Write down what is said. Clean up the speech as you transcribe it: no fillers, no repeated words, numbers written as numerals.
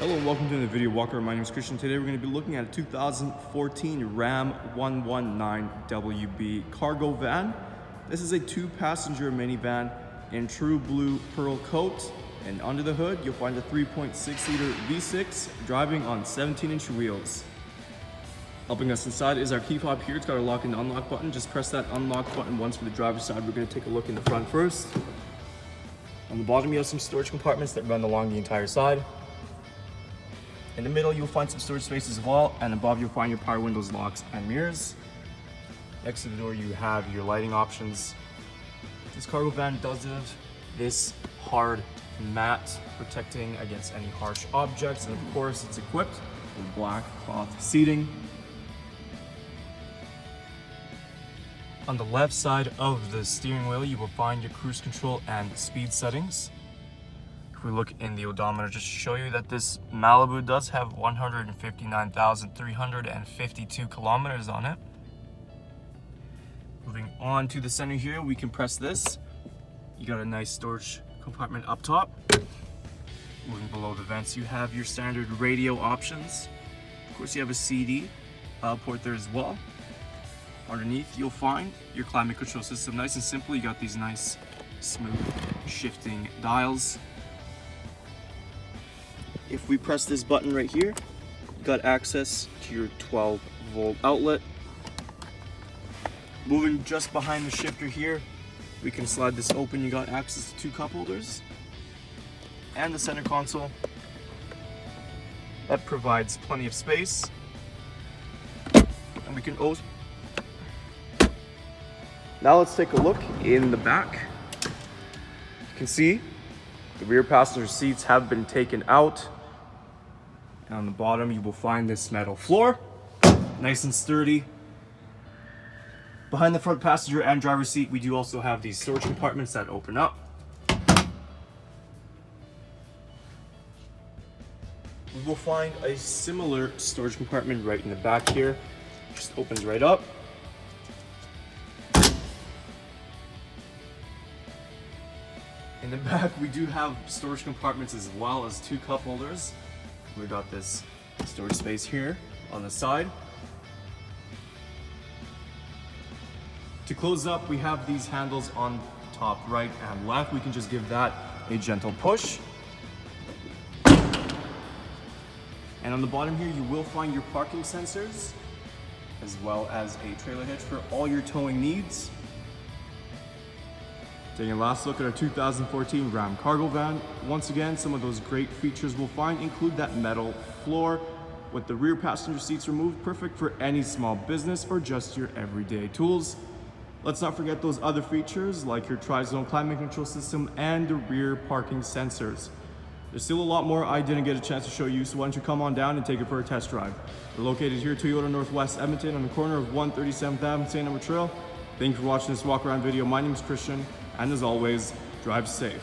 Hello and welcome to the video walker. My name is Christian. Today we're going to be looking at a 2014 Ram 119WB cargo van. This is a 2-passenger minivan in true blue pearl coat, and under the hood you'll find a 3.6-liter V6 driving on 17-inch wheels. Helping us inside is our key fob here. It's got our lock and unlock button. Just press that unlock button once for the driver's side. We're going to take a look in the front first. On the bottom you have some storage compartments that run along the entire side. In the middle, you'll find some storage space as well, and above you'll find your power windows, locks, and mirrors. Next to the door, you have your lighting options. This cargo van does have this hard mat protecting against any harsh objects, and of course, it's equipped with black cloth seating. On the left side of the steering wheel, you will find your cruise control and speed settings. If we look in the odometer, just to show you that this Malibu does have 159,352 kilometers on it. Moving on to the center here, we can press this. You got a nice storage compartment up top. Moving below the vents, you have your standard radio options. Of course, you have a CD port there as well. Underneath, you'll find your climate control system. Nice and simple, you got these nice, smooth, shifting dials. If we press this button right here, you got access to your 12-volt outlet. Moving just behind the shifter here, we can slide this open. You got access to 2 cup holders and the center console. That provides plenty of space. And we can also... Now let's take a look in the back. You can see the rear passenger seats have been taken out. And on the bottom, you will find this metal floor, nice and sturdy. Behind the front passenger and driver's seat, we do also have these storage compartments that open up. We will find a similar storage compartment right in the back here. Just opens right up. In the back, we do have storage compartments as well as 2 cup holders. We got this storage space here on the side. To close up, we have these handles on top right and left. We can just give that a gentle push. And on the bottom here, you will find your parking sensors, as well as a trailer hitch for all your towing needs. Taking a last look at our 2014 Ram cargo van. Once again, some of those great features we'll find include that metal floor with the rear passenger seats removed, perfect for any small business or just your everyday tools. Let's not forget those other features like your tri-zone climate control system and the rear parking sensors. There's still a lot more I didn't get a chance to show you, so why don't you come on down and take it for a test drive. We're located here at Toyota Northwest Edmonton on the corner of 137th Ave and St.Albert Trail. Thank you for watching this walk around video. My name is Christian, and as always, drive safe.